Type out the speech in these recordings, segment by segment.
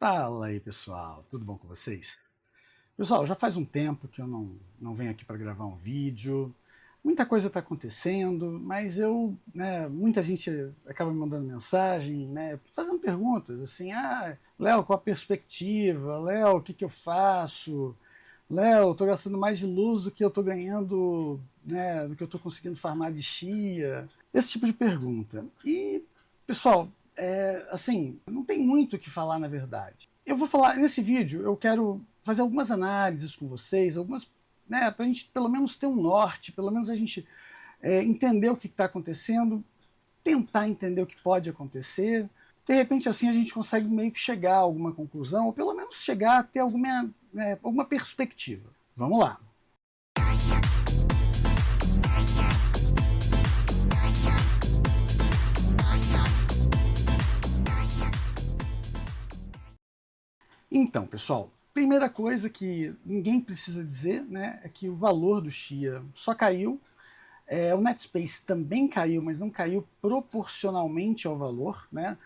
Fala aí, pessoal, tudo bom com vocês? Pessoal, já faz um tempo que eu não venho aqui para gravar um vídeo. Muita coisa está acontecendo, mas muita gente acaba me mandando mensagem, né, fazendo perguntas assim: Léo, qual a perspectiva? Léo, o que que eu faço? Léo, eu estou gastando mais de luz do que eu estou ganhando, né, do que eu estou conseguindo farmar de chia. Esse tipo de pergunta. E, pessoal, assim, não tem muito o que falar na verdade. Eu vou falar, nesse vídeo, eu quero fazer algumas análises com vocês, algumas, né, para a gente pelo menos ter um norte, pelo menos a gente entender o que está acontecendo, tentar entender o que pode acontecer. De repente, assim, a gente consegue meio que chegar a alguma conclusão, ou pelo menos chegar a ter alguma perspectiva. Vamos lá. Então, pessoal, primeira coisa que ninguém precisa dizer, né, é que o valor do Chia só caiu. O Netspace também caiu, mas não caiu proporcionalmente ao valor, né?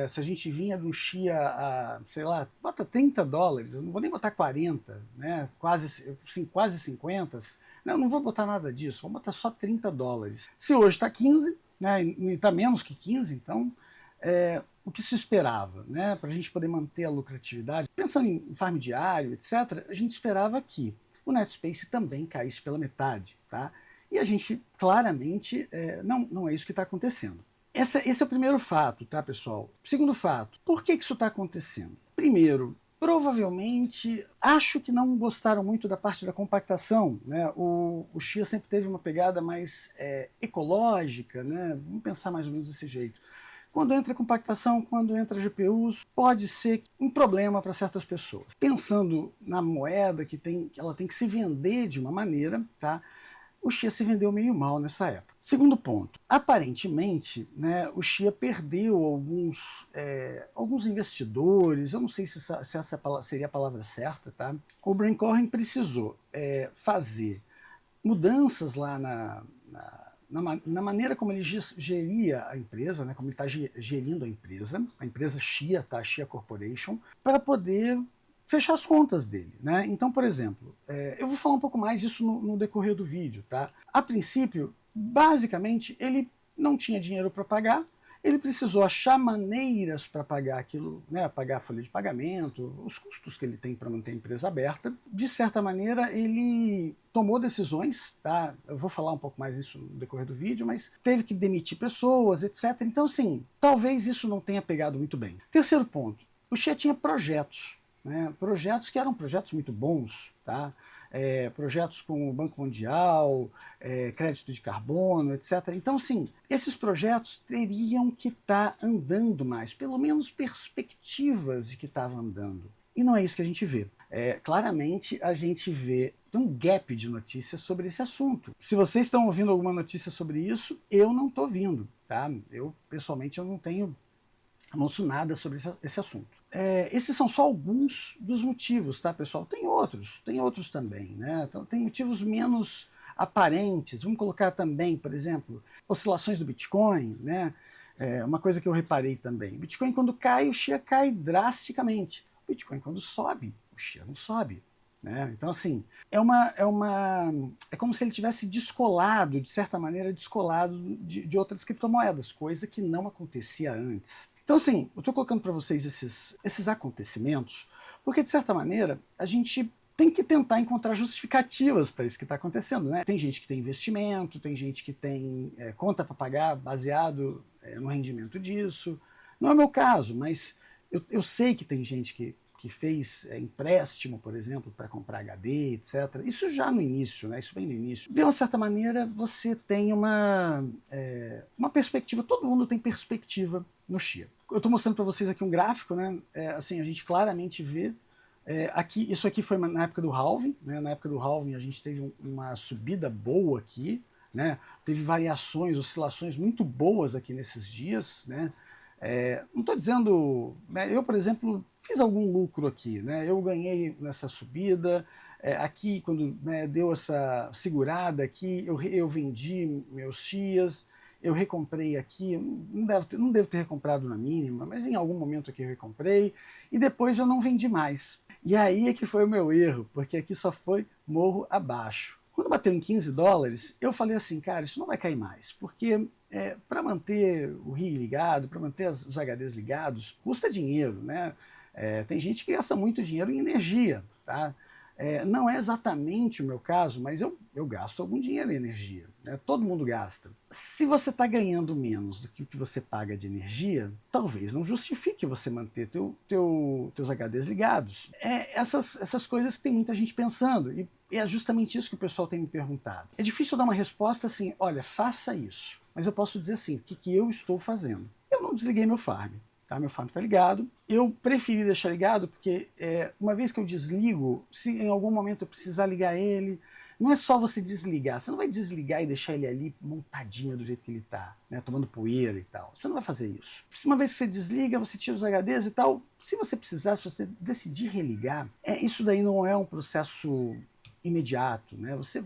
Se a gente vinha de um Chia a, sei lá, bota $30, eu não vou nem botar 40, né? Quase 50. Não vou botar nada disso, vou botar só $30. Se hoje está 15, né? E está menos que 15, então o que se esperava, né? Para a gente poder manter a lucratividade, pensando em farm diário, etc., a gente esperava que o Netspace também caísse pela metade, tá? E a gente claramente não é isso que está acontecendo. Esse é o primeiro fato, tá, pessoal? Segundo fato, por que isso está acontecendo? Primeiro, provavelmente, acho que não gostaram muito da parte da compactação, né? O Chia sempre teve uma pegada mais ecológica, né? Vamos pensar mais ou menos desse jeito. Quando entra compactação, quando entra GPUs, pode ser um problema para certas pessoas. Pensando na moeda ela tem que se vender de uma maneira, tá? O Chia se vendeu meio mal nessa época. Segundo ponto, aparentemente, né, o Chia perdeu alguns investidores, eu não sei se essa seria a palavra certa, tá? O Brian Cohen precisou fazer mudanças lá na maneira como ele geria a empresa, né, como ele está gerindo a empresa Chia, tá, Chia Corporation, para poder fechar as contas dele, né? Então, por exemplo, eu vou falar um pouco mais disso no decorrer do vídeo, tá? A princípio, basicamente, ele não tinha dinheiro para pagar, ele precisou achar maneiras para pagar aquilo, né, pagar a folha de pagamento, os custos que ele tem para manter a empresa aberta. De certa maneira, ele tomou decisões, tá? Eu vou falar um pouco mais disso no decorrer do vídeo, mas teve que demitir pessoas, etc. Então, assim, talvez isso não tenha pegado muito bem. Terceiro ponto, o Chia tinha projetos, né? Projetos que eram projetos muito bons, tá? Projetos como o Banco Mundial, crédito de carbono, etc. Então, sim, esses projetos teriam que estar andando mais, pelo menos perspectivas de que estava andando. E não é isso que a gente vê. Claramente, a gente vê um gap de notícias sobre esse assunto. Se vocês estão ouvindo alguma notícia sobre isso, eu não estou ouvindo, tá? Eu, pessoalmente, eu não tenho anúncio nada sobre esse assunto. Esses são só alguns dos motivos, tá, pessoal? Tem outros também, né? Então, tem motivos menos aparentes. Vamos colocar também, por exemplo, oscilações do Bitcoin, né? Uma coisa que eu reparei também. O Bitcoin, quando cai, o Chia cai drasticamente. O Bitcoin, quando sobe, o Chia não sobe. Né? Então, assim, é como se ele tivesse descolado, de certa maneira, descolado de outras criptomoedas, coisa que não acontecia antes. Então, assim, eu estou colocando para vocês esses acontecimentos, porque, de certa maneira, a gente tem que tentar encontrar justificativas para isso que está acontecendo. Né? Tem gente que tem investimento, tem gente que tem conta para pagar baseado no rendimento disso. Não é o meu caso, mas eu sei que tem gente que fez empréstimo, por exemplo, para comprar HD, etc. Isso já no início, né? Isso bem no início. De uma certa maneira, você tem uma perspectiva, todo mundo tem perspectiva no Chia. Eu estou mostrando para vocês aqui um gráfico, né? Assim, a gente claramente vê isso aqui foi na época do halving, né? Na época do halving a gente teve uma subida boa aqui, né? Teve variações, oscilações muito boas aqui nesses dias, né? Não estou dizendo, né, eu, por exemplo, fiz algum lucro aqui, né? Eu ganhei nessa subida, aqui quando, né, deu essa segurada aqui, eu vendi meus Chias, eu recomprei aqui, não devo ter recomprado na mínima, mas em algum momento aqui eu recomprei, e depois eu não vendi mais. E aí é que foi o meu erro, porque aqui só foi morro abaixo. Quando bateu em 15 dólares, eu falei assim, cara, isso não vai cair mais, porque para manter o RI ligado, para manter os HDs ligados, custa dinheiro, né? Tem gente que gasta muito dinheiro em energia, tá? Não é exatamente o meu caso, mas eu gasto algum dinheiro em energia, né? Todo mundo gasta. Se você está ganhando menos do que o que você paga de energia, talvez não justifique você manter teus HDs ligados. Essas coisas que tem muita gente pensando, e é justamente isso que o pessoal tem me perguntado. É difícil dar uma resposta assim, olha, faça isso. Mas eu posso dizer assim, o que eu estou fazendo? Eu não desliguei meu Farm. Tá? Meu Farm está ligado. Eu preferi deixar ligado porque uma vez que eu desligo, se em algum momento eu precisar ligar ele, não é só você desligar. Você não vai desligar e deixar ele ali montadinho do jeito que ele está, né, tomando poeira e tal. Você não vai fazer isso. Uma vez que você desliga, você tira os HDs e tal. Se você precisar, se você decidir religar, isso daí não é um processo imediato, né? Você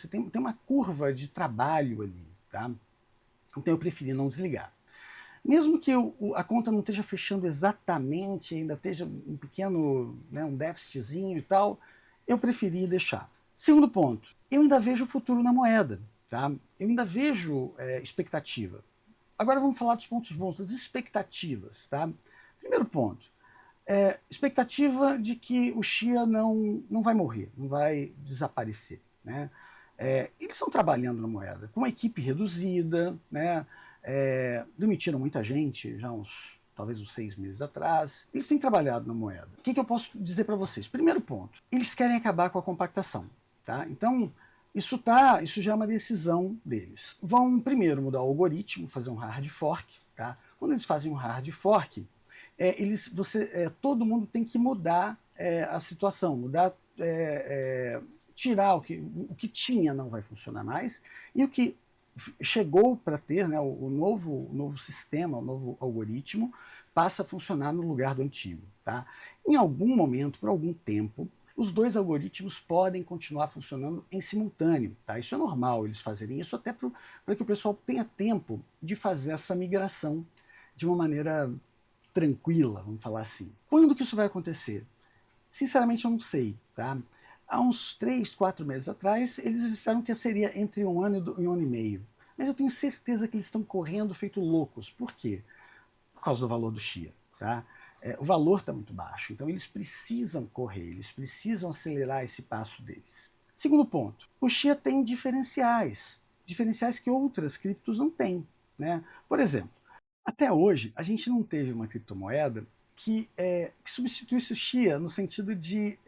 tem uma curva de trabalho ali, tá? Então eu preferi não desligar. Mesmo que a conta não esteja fechando exatamente, ainda esteja um pequeno, né, um déficitzinho e tal, eu preferi deixar. Segundo ponto, eu ainda vejo o futuro na moeda, tá? Eu ainda vejo expectativa. Agora vamos falar dos pontos bons, das expectativas, tá? Primeiro ponto, expectativa de que o Xia não vai morrer, não vai desaparecer, né? Eles estão trabalhando na moeda com uma equipe reduzida, né? Demitiram muita gente, já talvez uns 6 meses atrás. Eles têm trabalhado na moeda. O que eu posso dizer para vocês? Primeiro ponto, eles querem acabar com a compactação. Tá? Então, isso já é uma decisão deles. Vão primeiro mudar o algoritmo, fazer um hard fork. Tá? Quando eles fazem um hard fork, todo mundo tem que mudar a situação, tirar o que tinha não vai funcionar mais, e o que chegou para ter, né, o novo sistema, o novo algoritmo, passa a funcionar no lugar do antigo. Tá? Em algum momento, por algum tempo, os dois algoritmos podem continuar funcionando em simultâneo. Tá? Isso é normal eles fazerem isso, até para que o pessoal tenha tempo de fazer essa migração de uma maneira tranquila, vamos falar assim. Quando que isso vai acontecer? Sinceramente, eu não sei. Tá? Há uns 3, 4 meses atrás, eles disseram que seria entre 1 ano e 1 ano e meio. Mas eu tenho certeza que eles estão correndo feito loucos. Por quê? Por causa do valor do Xia. Tá? O valor está muito baixo, então eles precisam correr, eles precisam acelerar esse passo deles. Segundo ponto, o Xia tem diferenciais que outras criptos não têm. Né? Por exemplo, até hoje a gente não teve uma criptomoeda que substituísse o Xia no sentido de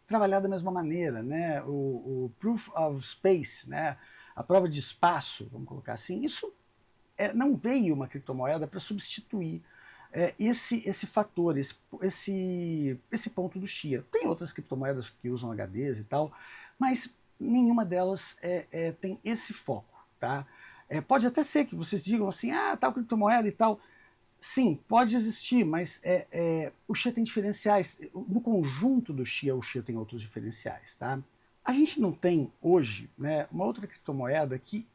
trabalhar da mesma maneira, né? O Proof of Space, né? A prova de espaço, vamos colocar assim, isso não veio uma criptomoeda para substituir esse fator, esse ponto do Xia. Tem outras criptomoedas que usam HDs e tal, mas nenhuma delas tem esse foco. Tá? Pode até ser que vocês digam assim, tal criptomoeda e tal. Sim, pode existir, mas o Xia tem diferenciais. No conjunto do Xia, o Xia tem outros diferenciais. Tá? A gente não tem hoje, né, uma outra criptomoeda que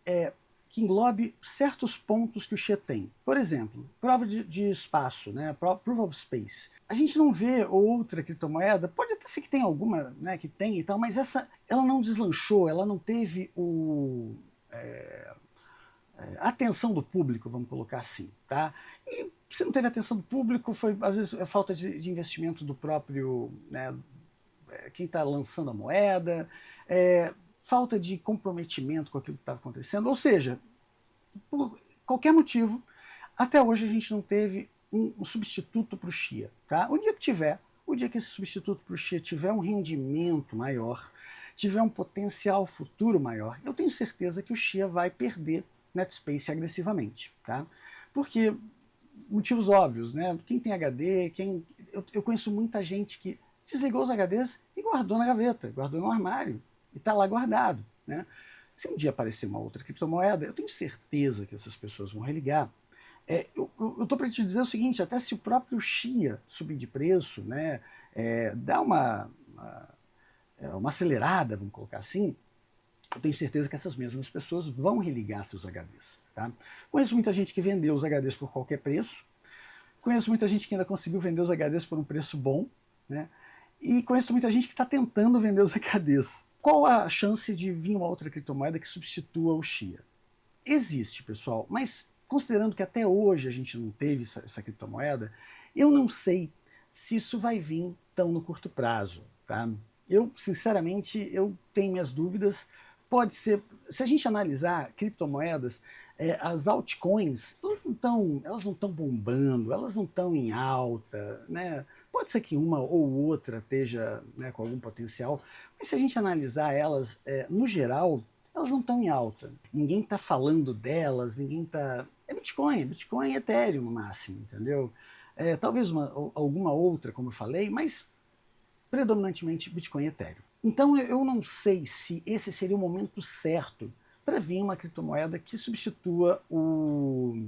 englobe certos pontos que o Xia tem. Por exemplo, prova de espaço, né, Proof of Space. A gente não vê outra criptomoeda, pode até ser que tenha alguma, né, que tem e tal, mas ela não deslanchou, ela não teve a atenção do público, vamos colocar assim. Tá? E se não teve atenção do público, foi às vezes falta de investimento do próprio, né, quem está lançando a moeda, falta de comprometimento com aquilo que estava acontecendo, ou seja, por qualquer motivo, até hoje a gente não teve um substituto para o Xia. Tá? O dia que esse substituto para o Xia tiver um rendimento maior, tiver um potencial futuro maior, eu tenho certeza que o Xia vai perder NetSpace agressivamente. Tá? Porque, motivos óbvios, né? Quem tem HD, eu conheço muita gente que desligou os HDs e guardou na gaveta, guardou no armário, e está lá guardado. Né? Se um dia aparecer uma outra criptomoeda, eu tenho certeza que essas pessoas vão religar. Eu estou para te dizer o seguinte, até se o próprio Xia subir de preço, né, dá uma acelerada, vamos colocar assim, eu tenho certeza que essas mesmas pessoas vão religar seus HDs. Tá? Conheço muita gente que vendeu os HDs por qualquer preço, conheço muita gente que ainda conseguiu vender os HDs por um preço bom, né? E conheço muita gente que está tentando vender os HDs. Qual a chance de vir uma outra criptomoeda que substitua o Chia? Existe, pessoal, mas considerando que até hoje a gente não teve essa criptomoeda, eu não sei se isso vai vir tão no curto prazo. Tá? Eu, sinceramente, eu tenho minhas dúvidas. Pode ser, se a gente analisar criptomoedas, as altcoins, elas não estão bombando, elas não estão em alta, né? Pode ser que uma ou outra esteja, né, com algum potencial, mas se a gente analisar elas, no geral, elas não estão em alta. Ninguém está falando delas, ninguém está... É Bitcoin e Ethereum no máximo, entendeu? Talvez alguma outra, como eu falei, mas predominantemente Bitcoin e Ethereum. Então eu não sei se esse seria o momento certo para vir uma criptomoeda que substitua o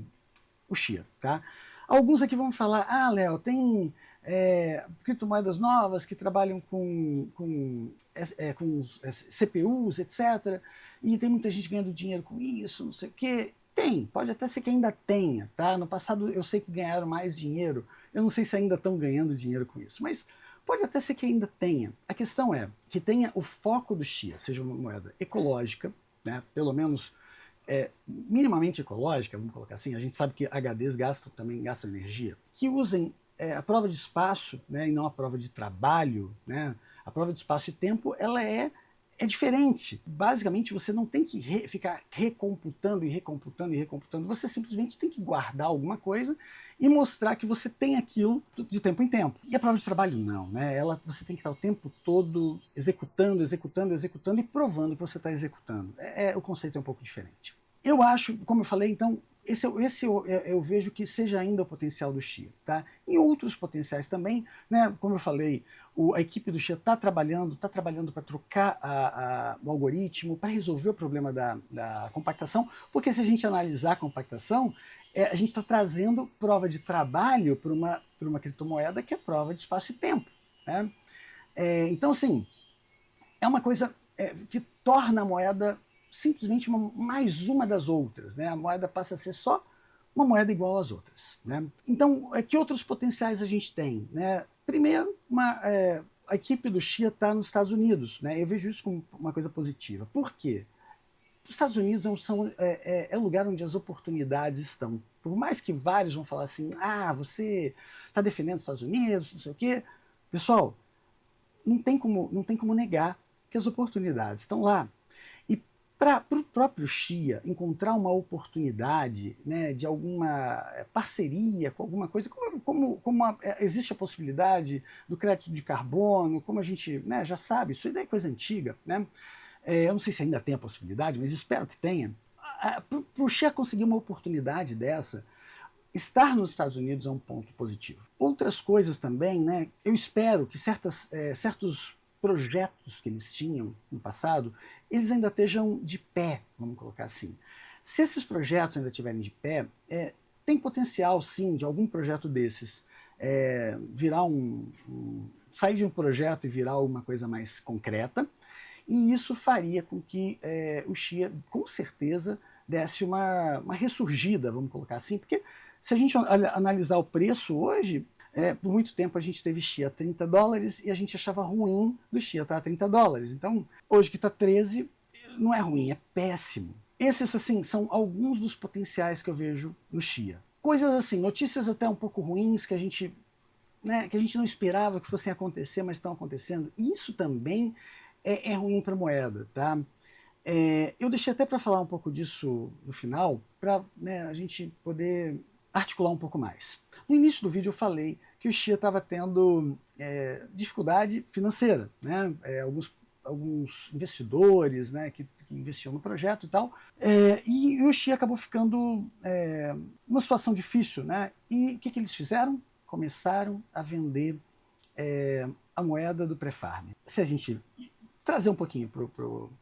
Chia. Tá? Alguns aqui vão falar, Léo, tem criptomoedas novas que trabalham com CPUs, etc. E tem muita gente ganhando dinheiro com isso, não sei o quê. Tem, pode até ser que ainda tenha. Tá? No passado eu sei que ganharam mais dinheiro, eu não sei se ainda estão ganhando dinheiro com isso, mas pode até ser que ainda tenha. A questão é que tenha o foco do Chia, seja uma moeda ecológica, né? Pelo menos minimamente ecológica, vamos colocar assim. A gente sabe que HDs também gastam energia. Que usem a prova de espaço, né, e não a prova de trabalho, né? A prova de espaço e tempo, ela é diferente. Basicamente, você não tem que ficar recomputando e recomputando e recomputando. Você simplesmente tem que guardar alguma coisa e mostrar que você tem aquilo de tempo em tempo. E a prova de trabalho não, né? Você tem que estar o tempo todo executando, executando, executando e provando que você está executando. O conceito é um pouco diferente. Eu acho, como eu falei, então, esse eu vejo que seja ainda o potencial do Chia. Tá? E outros potenciais também, né? Como eu falei, a equipe do Chia está trabalhando para trocar o algoritmo, para resolver o problema da compactação, porque se a gente analisar a compactação, a gente está trazendo prova de trabalho para uma criptomoeda que é prova de espaço e tempo. Né? Então, assim, é uma coisa que torna a moeda simplesmente mais uma das outras. Né? A moeda passa a ser só uma moeda igual às outras. Né? Então, que outros potenciais a gente tem? Né? Primeiro, a equipe do Chia está nos Estados Unidos. Né? Eu vejo isso como uma coisa positiva. Por quê? Os Estados Unidos é o lugar onde as oportunidades estão. Por mais que vários vão falar assim, você está defendendo os Estados Unidos, não sei o quê. Pessoal, não tem como negar que as oportunidades estão lá. E para o próprio Chia encontrar uma oportunidade, né, de alguma parceria com alguma coisa, existe a possibilidade do crédito de carbono, como a gente, né, já sabe, isso é coisa antiga. Né? Eu não sei se ainda tem a possibilidade, mas espero que tenha. Para o Chia conseguir uma oportunidade dessa, estar nos Estados Unidos é um ponto positivo. Outras coisas também, né? Eu espero que certos projetos que eles tinham no passado, eles ainda estejam de pé, vamos colocar assim. Se esses projetos ainda estiverem de pé, tem potencial, sim, de algum projeto desses virar sair de um projeto e virar alguma coisa mais concreta, e isso faria com que o Chia, com certeza, desse uma ressurgida, vamos colocar assim, porque se a gente analisar o preço hoje, por muito tempo a gente teve Chia a $30 e a gente achava ruim do Chia estar a $30. Então, hoje que está 13, não é ruim, é péssimo. Esses, assim, são alguns dos potenciais que eu vejo no Chia. Coisas assim, notícias até um pouco ruins que a gente não esperava que fossem acontecer, mas estão acontecendo. E isso também é ruim para a moeda. Tá? Eu deixei até para falar um pouco disso no final, para a gente poder articular um pouco mais. No início do vídeo eu falei que o Chia estava tendo dificuldade financeira. Né? Alguns investidores, né, que investiam no projeto e tal, e o Chia acabou ficando numa situação difícil. Né? E o que eles fizeram? Começaram a vender a moeda do pré-farm. Se a gente trazer um pouquinho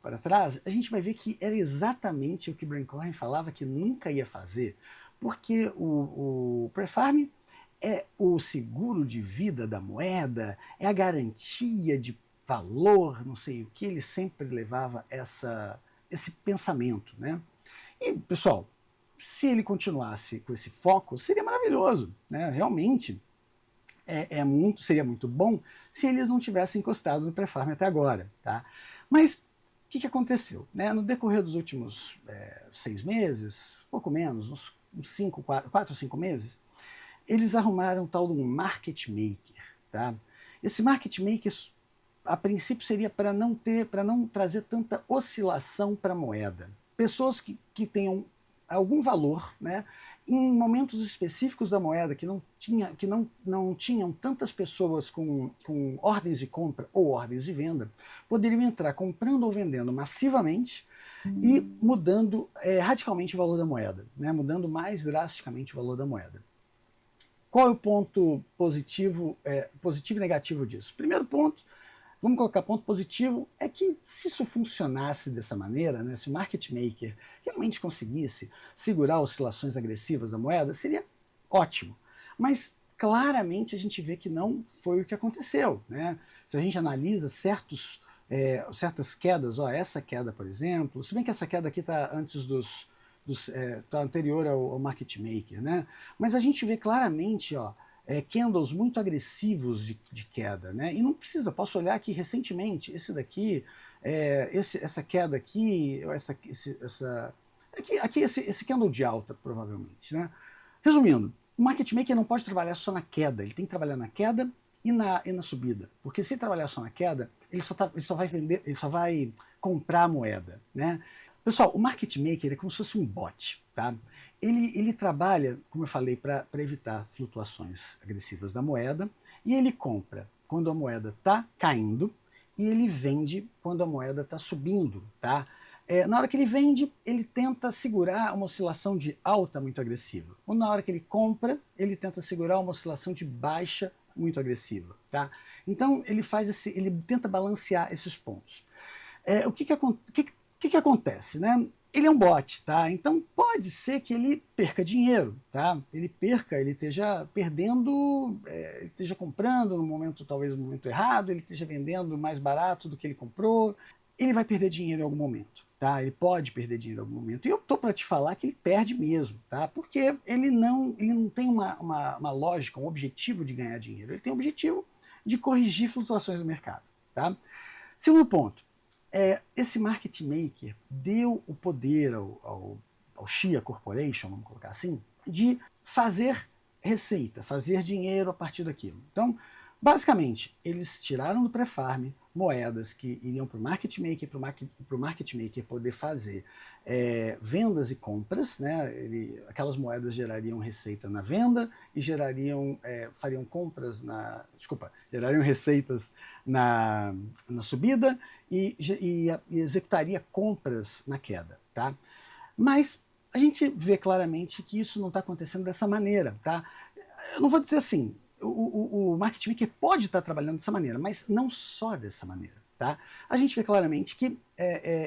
para trás, a gente vai ver que era exatamente o que Brian Cohen falava que nunca ia fazer, porque o pré-farm é o seguro de vida da moeda, é a garantia de valor, não sei o que, ele sempre levava essa esse pensamento, né? E, pessoal, se ele continuasse com esse foco, seria maravilhoso, né? Realmente seria muito bom se eles não tivessem encostado no pré-farm até agora, tá? Mas o que aconteceu? Né? No decorrer dos últimos 6 meses, pouco menos, uns 4 ou 5 meses, eles arrumaram um tal de um market maker, tá? Esse market maker, a princípio, seria para não trazer tanta oscilação para a moeda. Pessoas que tenham algum valor, né, em momentos específicos da moeda que não tinham tantas pessoas com ordens de compra ou ordens de venda, poderiam entrar comprando ou vendendo massivamente e mudando radicalmente o valor da moeda, né, mudando mais drasticamente o valor da moeda. Qual é o ponto positivo e negativo disso? Primeiro ponto, vamos colocar ponto positivo, é que se isso funcionasse dessa maneira, né, se o market maker realmente conseguisse segurar oscilações agressivas da moeda, seria ótimo. Mas claramente a gente vê que não foi o que aconteceu, né? Se a gente analisa certas quedas, essa queda, por exemplo, se bem que essa queda aqui está antes tá anterior ao market maker, né? Mas a gente vê claramente, candles muito agressivos de queda, né? E não precisa, posso olhar aqui recentemente, essa queda aqui, esse candle de alta, provavelmente, né? Resumindo, o market maker não pode trabalhar só na queda, ele tem que trabalhar na queda e na subida, porque se trabalhar só na queda, ele só vai vender, ele só vai comprar a moeda, né? Pessoal, o market maker é como se fosse um bot, tá? Ele trabalha, como eu falei, para evitar flutuações agressivas da moeda, e ele compra quando a moeda está caindo e ele vende quando a moeda está subindo, tá? Na hora que ele vende, ele tenta segurar uma oscilação de alta muito agressiva. Ou na hora que ele compra, ele tenta segurar uma oscilação de baixa muito agressiva, tá? Então ele tenta balancear esses pontos. O que acontece, né? Ele é um bot, tá? Então pode ser que ele perca dinheiro, tá? Ele esteja perdendo, esteja comprando no momento, talvez no momento errado, ele esteja vendendo mais barato do que ele comprou. Ele vai perder dinheiro em algum momento, tá? Ele pode perder dinheiro em algum momento. E eu tô para te falar que ele perde mesmo, tá? Porque ele não tem uma lógica, um objetivo de ganhar dinheiro. Ele tem o objetivo de corrigir flutuações do mercado, tá? Segundo ponto, esse market maker deu o poder ao Shia Corporation, vamos colocar assim, de fazer receita, fazer dinheiro a partir daquilo. Então, basicamente, eles tiraram do pré-farm moedas que iriam para o market maker, para o market maker poder fazer vendas e compras, né? Aquelas moedas gerariam receita na venda e fariam compras gerariam receitas na subida e executaria compras na queda, tá? Mas a gente vê claramente que isso não está acontecendo dessa maneira, tá? Eu não vou dizer assim, o market maker pode estar trabalhando dessa maneira, mas não só dessa maneira, tá? A gente vê claramente que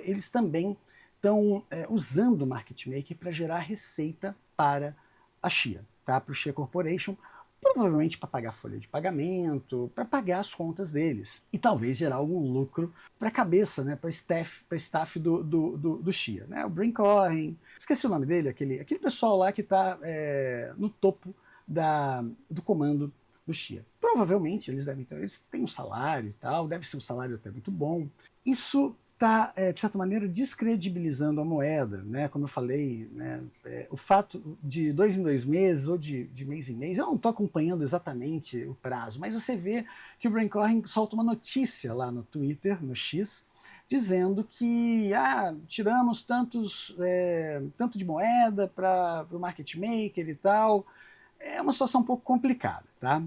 eles também estão usando o market maker para gerar receita para a Shia, tá? Para o Shia Corporation, provavelmente para pagar folha de pagamento, para pagar as contas deles e talvez gerar algum lucro para a cabeça, né, para o staff do Shia, né? O Brinkhorn, esqueci o nome dele, aquele pessoal lá que está no topo do comando do Shia. Provavelmente eles têm um salário e tal, deve ser um salário até muito bom. Isso está, de certa maneira, descredibilizando a moeda, né? Como eu falei, né? O fato de 2 em 2 meses ou de mês em mês, eu não estou acompanhando exatamente o prazo, mas você vê que o Brinkhorn solta uma notícia lá no Twitter, no X, dizendo que tiramos tanto de moeda para o market maker e tal. É uma situação um pouco complicada, tá?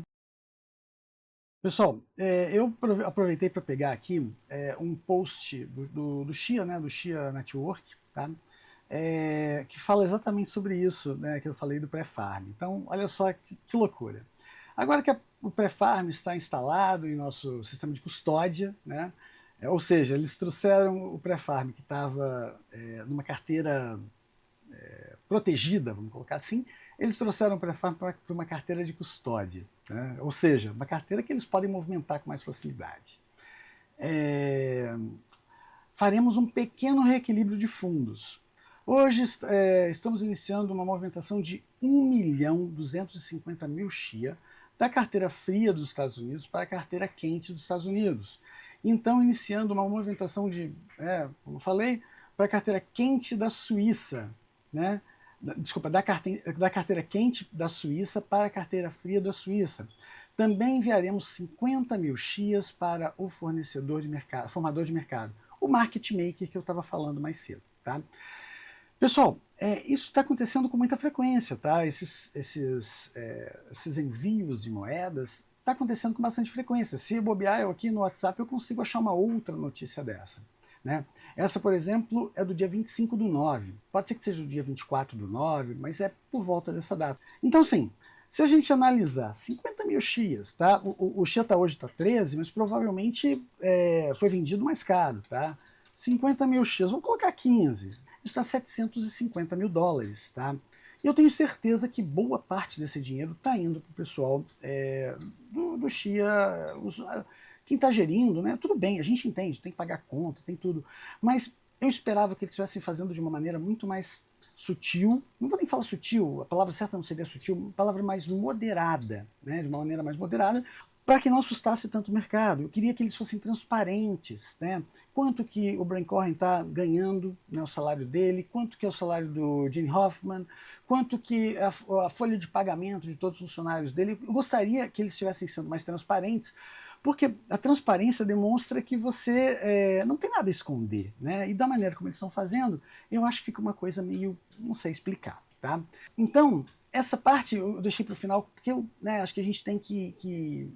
Pessoal, eu aproveitei para pegar aqui um post do Shia, né, do Shia Network, tá? Que fala exatamente sobre isso, né, que eu falei do pré-farm. Então, olha só que loucura. Agora que o pré-farm está instalado em nosso sistema de custódia, né, ou seja, eles trouxeram o pré-farm que estava numa carteira protegida, vamos colocar assim, eles trouxeram o pré-farm para uma carteira de custódia, né? Ou seja, uma carteira que eles podem movimentar com mais facilidade. faremos um pequeno reequilíbrio de fundos. Hoje estamos iniciando uma movimentação de 1.250.000 Shia da carteira fria dos Estados Unidos para a carteira quente dos Estados Unidos. Então, iniciando uma movimentação de, como eu falei, para a carteira quente da Suíça, né? Desculpa, da carteira quente da Suíça para a carteira fria da Suíça. Também enviaremos 50.000 Shias para o fornecedor de mercado, formador de mercado, o market maker que eu estava falando mais cedo, tá? Pessoal, isso está acontecendo com muita frequência, tá? Esses envios de moedas está acontecendo com bastante frequência. Se bobear eu aqui no WhatsApp, eu consigo achar uma outra notícia dessa, né? Essa, por exemplo, é do dia 25/9. Pode ser que seja do dia 24/9, mas é por volta dessa data. Então, sim, se a gente analisar 50.000 Shias, tá? O Shia hoje está 13, mas provavelmente foi vendido mais caro, tá? 50.000 Shias, vamos colocar 15. Isso está $750 mil, tá? E eu tenho certeza que boa parte desse dinheiro está indo para o pessoal do Shia, quem está gerindo, né? Tudo bem, a gente entende, tem que pagar conta, tem tudo. Mas eu esperava que eles estivessem fazendo de uma maneira muito mais sutil, não vou nem falar sutil, a palavra certa não seria sutil, uma palavra mais moderada, né? De uma maneira mais moderada, para que não assustasse tanto o mercado. Eu queria que eles fossem transparentes, né? Quanto que o Brian Cohen está ganhando, né, o salário dele, quanto que é o salário do Gene Hoffman, quanto que a folha de pagamento de todos os funcionários dele. Eu gostaria que eles estivessem sendo mais transparentes, porque a transparência demonstra que você não tem nada a esconder, né? E da maneira como eles estão fazendo, eu acho que fica uma coisa meio, não sei explicar, tá? Então, essa parte eu deixei para o final, porque eu acho que a gente tem que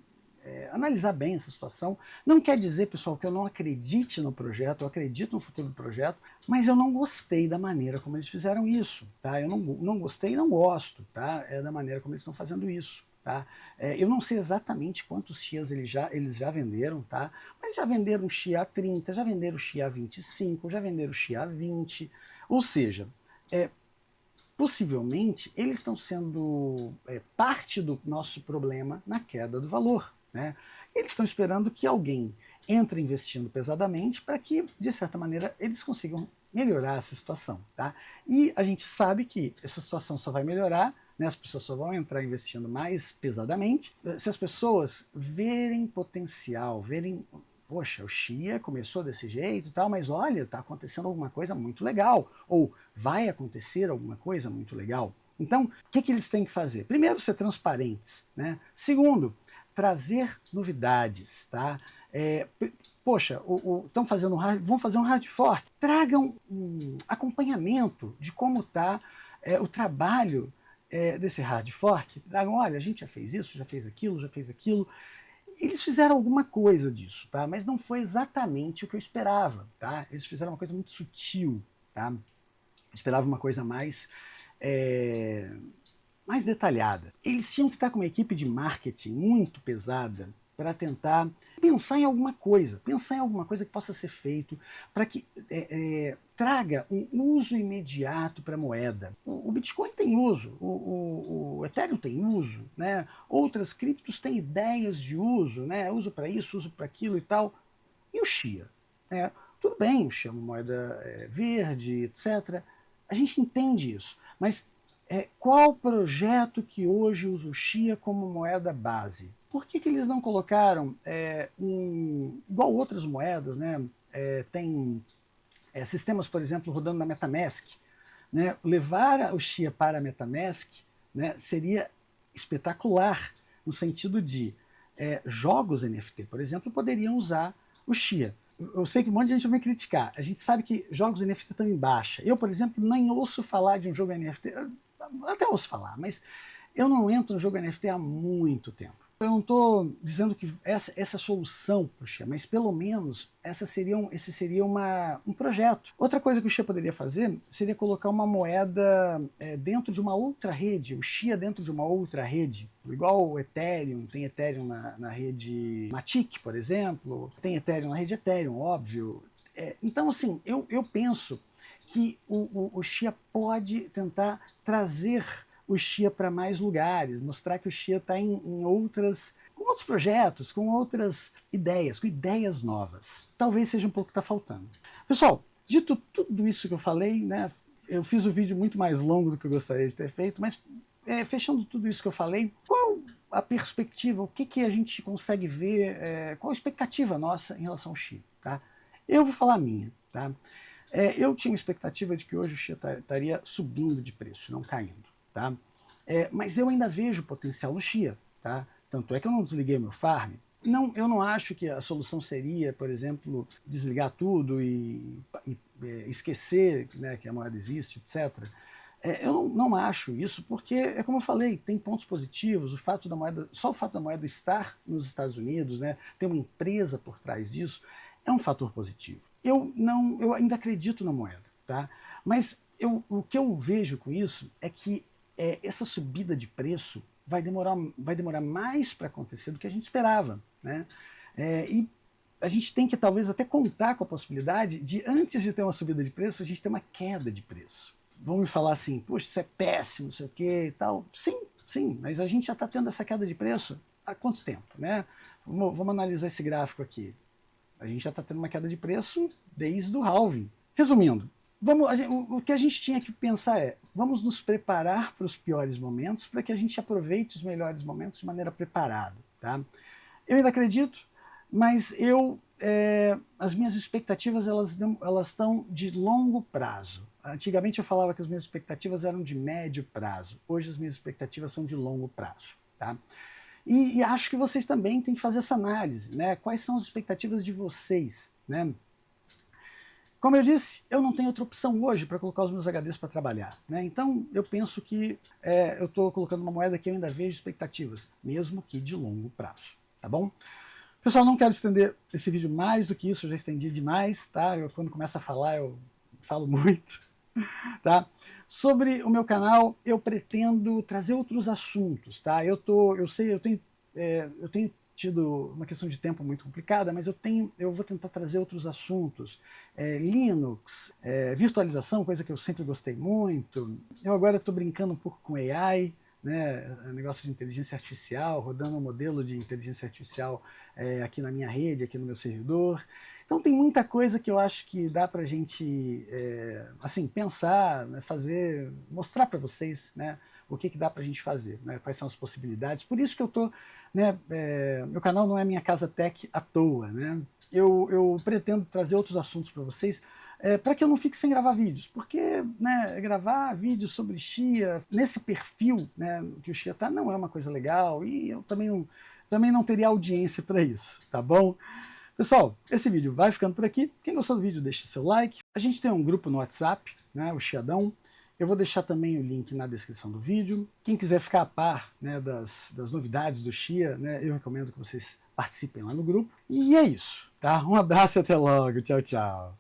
analisar bem essa situação. Não quer dizer, pessoal, que eu não acredite no projeto, eu acredito no futuro do projeto, mas eu não gostei da maneira como eles fizeram isso, tá? Eu não gostei e não gosto, tá? Da maneira como eles estão fazendo isso, tá? Eu não sei exatamente quantos Shias eles já venderam, tá? Mas já venderam Shia a 30, já venderam Shia a 25, já venderam Shia a 20, ou seja, possivelmente eles estão sendo parte do nosso problema na queda do valor, né? Eles estão esperando que alguém entre investindo pesadamente para que, de certa maneira, eles consigam melhorar essa situação, tá? E a gente sabe que essa situação só vai melhorar, né? As pessoas só vão entrar investindo mais pesadamente se as pessoas verem potencial, verem, poxa, o Shia começou desse jeito e tal, mas olha, está acontecendo alguma coisa muito legal, ou vai acontecer alguma coisa muito legal. Então, o que eles têm que fazer? Primeiro, ser transparentes, né? Segundo, trazer novidades, tá? Poxa, estão fazendo vão fazer um hard fork. Tragam um acompanhamento de como está o trabalho desse hard fork. Tragam, olha, a gente já fez isso, já fez aquilo, já fez aquilo. Eles fizeram alguma coisa disso, tá? Mas não foi exatamente o que eu esperava, tá? Eles fizeram uma coisa muito sutil, tá? Eu esperava uma coisa mais detalhada. Eles tinham que estar com uma equipe de marketing muito pesada para tentar pensar em alguma coisa que possa ser feito para que traga um uso imediato para a moeda. O Bitcoin tem uso, o Ethereum tem uso, né? Outras criptos têm ideias de uso, né? Uso para isso, uso para aquilo e tal. E o Shia? Tudo bem, o Shia é uma moeda verde, etc. A gente entende isso, mas qual projeto que hoje usa o Shia como moeda base? Por que eles não colocaram igual outras moedas, né? Tem sistemas, por exemplo, rodando na MetaMask, né? Levar o Shia para a MetaMask, né, seria espetacular, no sentido de jogos NFT, por exemplo, poderiam usar o Shia. Eu sei que um monte de gente vai me criticar. A gente sabe que jogos NFT estão em baixa. Eu, por exemplo, nem ouço falar de um jogo NFT. Até ouço falar, mas eu não entro no jogo NFT há muito tempo. Eu não estou dizendo que essa é a solução para o Shia, mas pelo menos esse seria um projeto. Outra coisa que o Shia poderia fazer seria colocar uma moeda dentro de uma outra rede, o Shia dentro de uma outra rede, igual o Ethereum, tem Ethereum na rede Matic, por exemplo, tem Ethereum na rede Ethereum, óbvio. Então, assim, eu penso que o Shia pode tentar trazer o Shia para mais lugares, mostrar que o Shia está em outras com outros projetos, com outras ideias, com ideias novas. Talvez seja um pouco que está faltando. Pessoal, dito tudo isso que eu falei, né, eu fiz o vídeo muito mais longo do que eu gostaria de ter feito, mas fechando tudo isso que eu falei, qual a perspectiva, o que a gente consegue ver, qual a expectativa nossa em relação ao Xia? Tá? Eu vou falar a minha. Tá? Eu tinha uma expectativa de que hoje o Xia estaria subindo de preço, não caindo. Tá? Mas eu ainda vejo potencial no Xia. Tá? Tanto é que eu não desliguei meu farm. Não, eu não acho que a solução seria, por exemplo, desligar tudo e esquecer, né, que a moeda existe, etc. Eu não acho isso, porque, é como eu falei, tem pontos positivos, só o fato da moeda estar nos Estados Unidos, né, ter uma empresa por trás disso, é um fator positivo. Eu ainda acredito na moeda, tá? Mas o que eu vejo com isso é que essa subida de preço vai demorar mais para acontecer do que a gente esperava, né? E a gente tem que talvez até contar com a possibilidade de, antes de ter uma subida de preço, a gente ter uma queda de preço. Vão me falar assim, poxa, isso é péssimo, não sei o que e tal. Sim, mas a gente já está tendo essa queda de preço há quanto tempo, né? Vamos analisar esse gráfico aqui. A gente já está tendo uma queda de preço desde o halving. Resumindo, o que a gente tinha que pensar vamos nos preparar para os piores momentos para que a gente aproveite os melhores momentos de maneira preparada. Tá? Eu ainda acredito, mas as minhas expectativas elas estão de longo prazo. Antigamente eu falava que as minhas expectativas eram de médio prazo. Hoje as minhas expectativas são de longo prazo. Tá? E acho que vocês também têm que fazer essa análise, né? Quais são as expectativas de vocês, né? Como eu disse, eu não tenho outra opção hoje para colocar os meus HDs para trabalhar, né? Então eu penso que eu estou colocando uma moeda que eu ainda vejo expectativas, mesmo que de longo prazo, tá bom? Pessoal, não quero estender esse vídeo mais do que isso, eu já estendi demais, tá? Quando começo a falar, eu falo muito. Tá? Sobre o meu canal, eu pretendo trazer outros assuntos, tá? Eu tenho tido uma questão de tempo muito complicada, mas eu vou tentar trazer outros assuntos. Linux, virtualização, coisa que eu sempre gostei muito. Eu agora estou brincando um pouco com AI, né, negócio de inteligência artificial, rodando um modelo de inteligência artificial aqui na minha rede, aqui no meu servidor. Então tem muita coisa que eu acho que dá para a gente assim, pensar, né, mostrar para vocês, né, o que dá para a gente fazer, né, quais são as possibilidades. Por isso que eu estou, né, meu canal não é minha casa tech à toa, né? Eu pretendo trazer outros assuntos para vocês, para que eu não fique sem gravar vídeos, porque, né, gravar vídeos sobre Xia, nesse perfil, né, que o Xia está, não é uma coisa legal, e eu também não teria audiência para isso, tá bom? Pessoal, esse vídeo vai ficando por aqui. Quem gostou do vídeo, deixe seu like. A gente tem um grupo no WhatsApp, né, o Xiadão. Eu vou deixar também o link na descrição do vídeo. Quem quiser ficar a par, né, das novidades do Xia, né, eu recomendo que vocês participem lá no grupo. E é isso, tá? Um abraço e até logo. Tchau, tchau.